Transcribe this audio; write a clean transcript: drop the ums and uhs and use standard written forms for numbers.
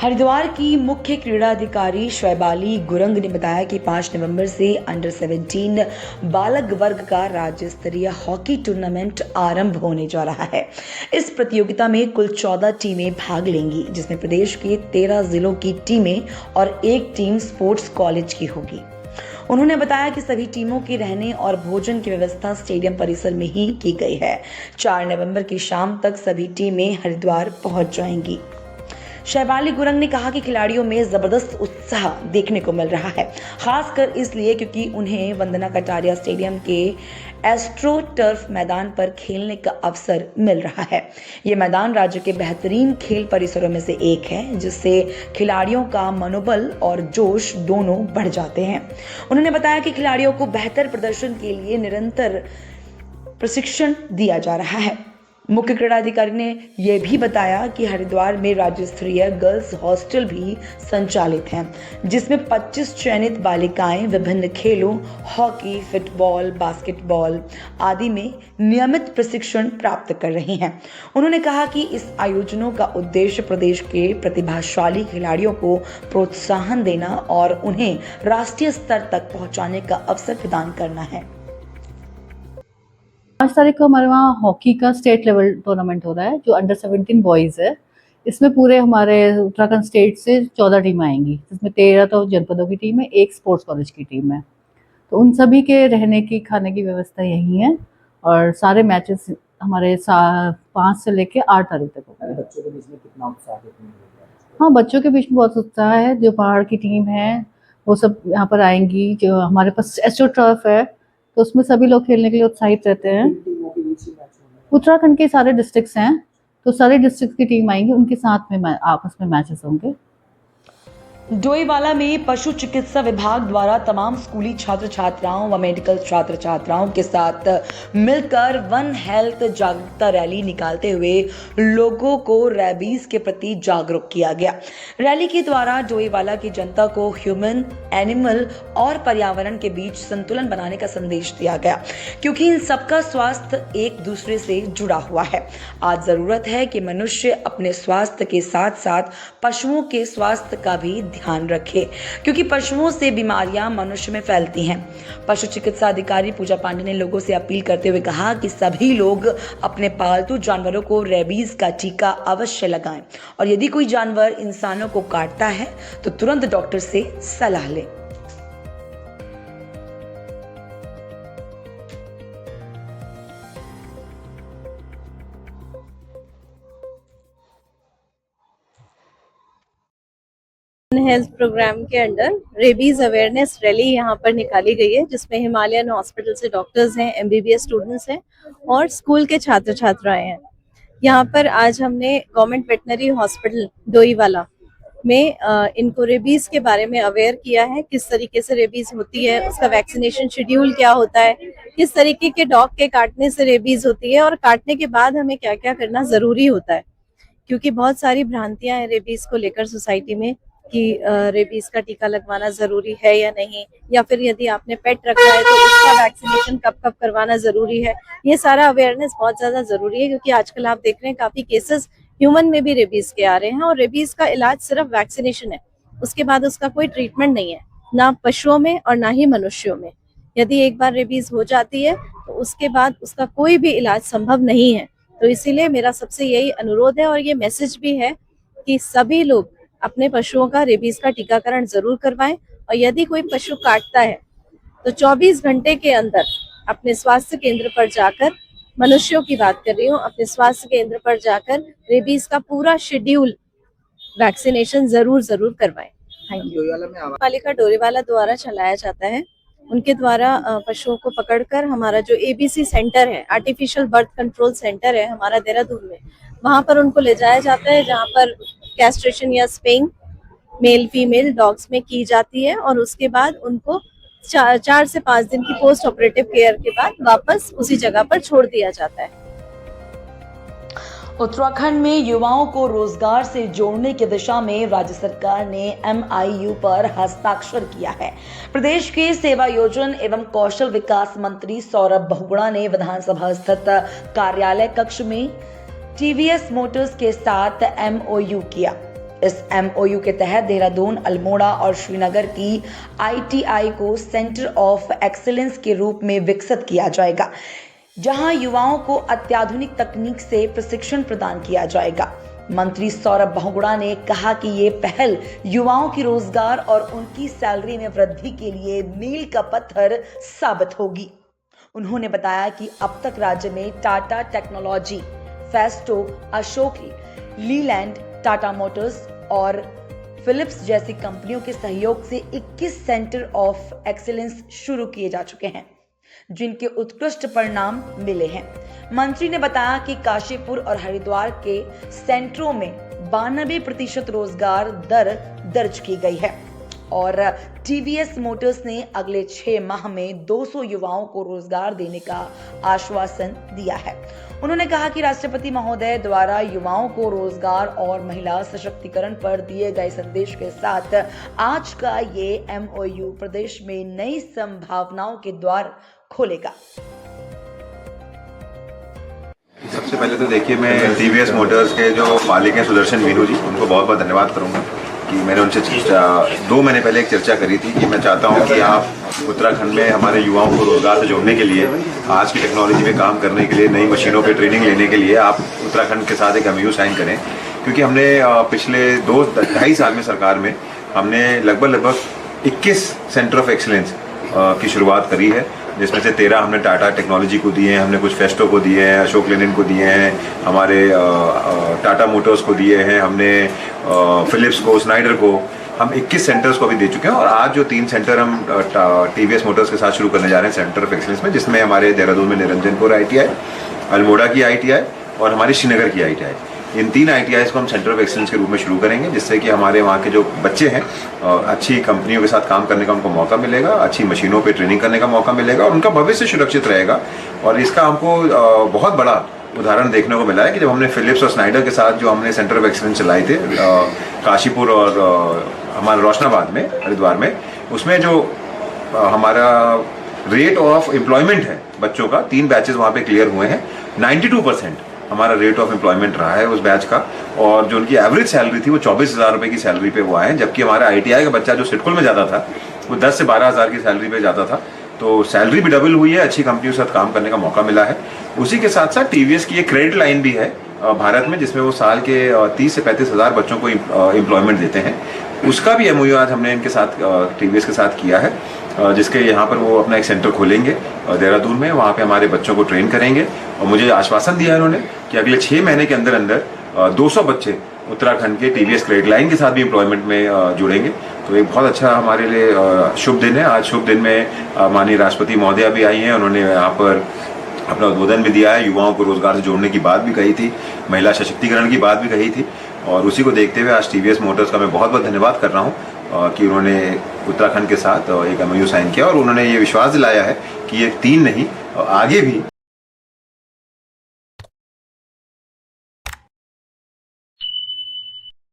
हरिद्वार की मुख्य क्रीड़ा अधिकारी शैबाली गुरंग ने बताया कि 5 नवंबर से अंडर 17 बालक वर्ग का राज्य स्तरीय हॉकी टूर्नामेंट आरंभ होने जा रहा है। इस प्रतियोगिता में कुल 14 टीमें भाग लेंगी, जिसमें प्रदेश के 13 जिलों की टीमें और एक टीम स्पोर्ट्स कॉलेज की होगी। उन्होंने बताया कि सभी टीमों के रहने और भोजन की व्यवस्था स्टेडियम परिसर में ही की गई है। 4 नवंबर की शाम तक सभी टीमें हरिद्वार पहुंच जाएंगी। शैबाली गुरंग ने कहा कि खिलाड़ियों में जबरदस्त उत्साह देखने को मिल रहा है, खासकर इसलिए क्योंकि उन्हें वंदना कटारिया स्टेडियम के एस्ट्रो टर्फ मैदान पर खेलने का अवसर मिल रहा है। ये मैदान राज्य के बेहतरीन खेल परिसरों में से एक है, जिससे खिलाड़ियों का मनोबल और जोश दोनों बढ़ जाते हैं। उन्होंने बताया कि खिलाड़ियों को बेहतर प्रदर्शन के लिए निरंतर प्रशिक्षण दिया जा रहा है। मुख्य क्रीड़ा अधिकारी ने यह भी बताया कि हरिद्वार में राज्य स्तरीय गर्ल्स हॉस्टल भी संचालित है, जिसमें 25 चयनित बालिकाएं विभिन्न खेलों हॉकी, फुटबॉल, बास्केटबॉल आदि में नियमित प्रशिक्षण प्राप्त कर रही हैं। उन्होंने कहा कि इस आयोजनों का उद्देश्य प्रदेश के प्रतिभाशाली खिलाड़ियों को प्रोत्साहन देना और उन्हें राष्ट्रीय स्तर तक पहुंचाने का अवसर प्रदान करना है। 5 तारीख को हमारे वहाँ हॉकी का स्टेट लेवल टूर्नामेंट हो रहा है, जो अंडर 17 बॉयज़ है। इसमें पूरे हमारे उत्तराखंड स्टेट से 14 टीमें आएंगी, जिसमें 13 तो जनपदों की टीम है, एक स्पोर्ट्स कॉलेज की टीम है। तो उन सभी के रहने की, खाने की व्यवस्था यहीं है और सारे मैचेस हमारे 5 से लेके 8 तारीख तक होंगे। बच्चों के बीच में कितना उत्साह देखने को मिल रहा है? हाँ, बच्चों के बीच में बहुत उत्साह है। जो पहाड़ की टीम है वो सब यहाँ पर आएंगी। जो हमारे पास एस्ट्रो टर्फ है, तो उसमें सभी लोग खेलने के लिए उत्साहित रहते हैं। टीमों के बीच ही मैच होना है। उत्तराखंड के सारे डिस्ट्रिक्ट्स हैं, तो सारे डिस्ट्रिक्ट की टीम आएंगी, उनके साथ में आपस में मैचेस होंगे। डोईवाला में पशु चिकित्सा विभाग द्वारा तमाम स्कूली छात्र छात्राओं व मेडिकल छात्र छात्राओं के साथ मिलकर वन हेल्थ जागरूकता रैली निकालते हुए लोगों को रेबीज के प्रति जागरूक किया गया। रैली के द्वारा डोईवाला की जनता को ह्यूमन, एनिमल और पर्यावरण के बीच संतुलन बनाने का संदेश दिया गया, क्योंकि इन सबका स्वास्थ्य एक दूसरे से जुड़ा हुआ है। आज जरूरत है कि मनुष्य अपने स्वास्थ्य के साथ साथ पशुओं के स्वास्थ्य का भी ध्यान रखे, क्योंकि पशुओं से बीमारियां मनुष्य में फैलती हैं। पशु चिकित्सा अधिकारी पूजा पांडे ने लोगों से अपील करते हुए कहा कि सभी लोग अपने पालतू जानवरों को रेबीज का टीका अवश्य लगाएं और यदि कोई जानवर इंसानों को काटता है तो तुरंत डॉक्टर से सलाह लें। हेल्थ प्रोग्राम के अंडर रेबीज अवेयरनेस रैली यहाँ पर निकाली गई है, जिसमें हिमालयन हॉस्पिटल से डॉक्टर्स हैं, एमबीबीएस स्टूडेंट्स हैं और स्कूल के छात्र छात्राएं हैं। यहाँ पर आज हमने गवर्नमेंट वेटनरी हॉस्पिटल डोईवाला में इनको रेबीज के बारे में अवेयर किया है, किस तरीके से रेबीज होती है, उसका वैक्सीनेशन शेड्यूल क्या होता है, किस तरीके के डॉग के काटने से रेबीज होती है और काटने के बाद हमें क्या क्या करना जरूरी होता है, क्योंकि बहुत सारी भ्रांतियां हैं रेबीज को लेकर सोसाइटी में कि रेबीज का टीका लगवाना जरूरी है या नहीं, या फिर यदि आपने पेट रखा है तो उसका वैक्सीनेशन कब कब करवाना जरूरी है। ये सारा अवेयरनेस बहुत ज्यादा जरूरी है, क्योंकि आजकल आप देख रहे हैं काफी केसेस ह्यूमन में भी रेबीज के आ रहे हैं और रेबीज का इलाज सिर्फ वैक्सीनेशन है, उसके बाद उसका कोई ट्रीटमेंट नहीं है, ना पशुओं में और ना ही मनुष्यों में। यदि एक बार रेबीज हो जाती है तो उसके बाद उसका कोई भी इलाज संभव नहीं है। तो इसीलिए मेरा सबसे यही अनुरोध है और ये मैसेज भी है कि सभी लोग अपने पशुओं का रेबीज का टीकाकरण जरूर करवाएं और यदि कोई पशु काटता है तो 24 घंटे के अंदर अपने स्वास्थ्य केंद्र पर जाकर, मनुष्यों की बात कर रही हूँ, अपने स्वास्थ्य केंद्र पर जाकर रेबीज का पूरा शेड्यूल वैक्सीनेशन जरूर करवाएं। Thank you. पालिका डोईवाला द्वारा चलाया जाता है, उनके द्वारा पशुओं को पकड़कर हमारा जो एबीसी सेंटर है, आर्टिफिशियल बर्थ कंट्रोल सेंटर है हमारा देहरादून में, वहां पर उनको ले जाया जाता है, जहां पर कैस्ट्रेशन या स्पेइंग मेल फीमेल डॉग्स में की जाती है और उसके बाद उनको 4 से 5 दिन की पोस्ट ऑपरेटिव केयर के बाद वापस उसी जगह पर छोड़ दिया जाता है। उत्तराखंड में युवाओं को रोजगार से जोड़ने की दिशा में राज्य सरकार ने MIU पर हस्ताक्षर किया है। प्रदेश के सेवा योजन एवं कौशल विकास मंत्री सौरभ बहुगुणा ने विधानसभा स्थित कार्यालय कक्ष में TVS मोटर्स के साथ MOU किया। इस MOU के तहत देहरादून, अल्मोड़ा और श्रीनगर की ITI को सेंटर ऑफ एक्सीलेंस के रूप में विकसित किया जाएगा, जहां युवाओं को अत्याधुनिक तकनीक से प्रशिक्षण प्रदान किया जाएगा। मंत्री सौरभ बहुगुणा ने कहा कि ये पहल युवाओं की रोजगार और उनकी सैलरी में वृद्धि के लिए मील का पत्थर साबित होगी। उन्होंने बताया कि अब तक राज्य में Tata technology, Festo, Ashok Leyland, Tata Motors और फिलिप्स जैसी कंपनियों के सहयोग से 21 सेंटर ऑफ एक्सीलेंस शुरू किए जा चुके हैं, जिनके उत्कृष्ट परिणाम मिले हैं। मंत्री ने बताया कि काशीपुर और हरिद्वार के सेंटरों में 92% रोजगार दर दर्ज की गई है और TVS मोटर्स ने अगले 6 माह में 200 युवाओं को रोजगार देने का आश्वासन दिया है। उन्होंने कहा कि राष्ट्रपति महोदय द्वारा युवाओं को रोजगार और महिला सशक्तिकरण पर दिए गए संदेश के साथ आज का ये MOU प्रदेश में नई संभावनाओं के द्वार खोलेगा। सबसे पहले तो देखिए, मैं TVS मोटर्स के जो मालिक हैं सुदर्शन मीनू जी, उनको बहुत बहुत धन्यवाद करूंगा कि मैंने उनसे 2 महीने पहले एक चर्चा करी थी कि मैं चाहता हूं कि आप उत्तराखंड में हमारे युवाओं को रोजगार से जोड़ने के लिए, आज की टेक्नोलॉजी में काम करने के लिए, नई मशीनों पे ट्रेनिंग लेने के लिए आप उत्तराखंड के साथ एक MOU साइन करें। क्योंकि हमने पिछले 2-2.5 साल में सरकार में हमने लगभग 21 सेंटर ऑफ एक्सीलेंस की शुरुआत करी है, जिसमें से 13 हमने टाटा टेक्नोलॉजी को दिए हैं, हमने कुछ फेस्टो को दिए हैं, अशोक लेलैंड को दिए हैं, हमारे टाटा मोटर्स को दिए हैं, हमने फिलिप्स को, स्नाइडर को, हम 21 सेंटर्स को भी दे चुके हैं। और आज जो 3 सेंटर हम TVS मोटर्स के साथ शुरू करने जा रहे हैं सेंटर ऑफ एक्सीलेंस में, जिसमें हमारे देहरादून में निरंजनपुर ITI, अल्मोड़ा की ITI और हमारी श्रीनगर की ITI, इन 3 ITIs को हम सेंटर ऑफ एक्सीलेंस के रूप में शुरू करेंगे, जिससे कि हमारे वहाँ के जो बच्चे हैं अच्छी कंपनियों के साथ काम करने का उनको मौका मिलेगा, अच्छी मशीनों पे ट्रेनिंग करने का मौका मिलेगा और उनका भविष्य सुरक्षित रहेगा। और इसका हमको बहुत बड़ा उदाहरण देखने को मिला है कि जब हमने फिलिप्स और स्नाइडर के साथ जो हमने सेंटर ऑफ एक्सीलेंस चलाए थे काशीपुर और हमारे रोशनाबाद में, हरिद्वार में, उसमें जो हमारा रेट ऑफ एम्प्लॉयमेंट है बच्चों का, 3 बैचेस वहाँ पे क्लियर हुए हैं, 92% हमारा रेट ऑफ एम्प्लॉयमेंट रहा है उस बैच का। और जो उनकी एवरेज सैलरी थी वो 24,000 रुपये की सैलरी पे वो आए हैं, जबकि हमारा ITI का बच्चा जो सिडकुल में जाता था वो 10 से 12,000 की सैलरी पे जाता था। तो सैलरी भी डबल हुई है, अच्छी कंपनियों के साथ काम करने का मौका मिला है। उसी के साथ साथ TVS की एक क्रेडिट लाइन भी है भारत में, जिसमें वो साल के 30 से 35,000 बच्चों को एम्प्लॉयमेंट देते हैं। उसका भी MOU आज हमने इनके साथ TVS के साथ किया है, जिसके यहाँ पर वो अपना एक सेंटर खोलेंगे देहरादून में, वहाँ पे हमारे बच्चों को ट्रेन करेंगे। और मुझे आश्वासन दिया है उन्होंने कि अगले 6 महीने के अंदर अंदर 200 बच्चे उत्तराखंड के TVS क्रेडिट लाइन के साथ भी एम्प्लॉयमेंट में जुड़ेंगे। तो एक बहुत अच्छा हमारे लिए शुभ दिन है। आज शुभ दिन में माननीय राष्ट्रपति महोदया भी आई हैं, उन्होंने यहाँ पर अपना उद्बोधन भी दिया है, युवाओं को रोजगार से जोड़ने की बात भी कही थी, महिला सशक्तिकरण की बात भी कही थी। और उसी को देखते हुए आज TVS मोटर्स का मैं बहुत बहुत धन्यवाद कर रहा हूँ कि उन्होंने उत्तराखंड के साथ एक MOU साइन किया और उन्होंने ये विश्वास दिलाया है कि ये 3 नहीं, आगे भी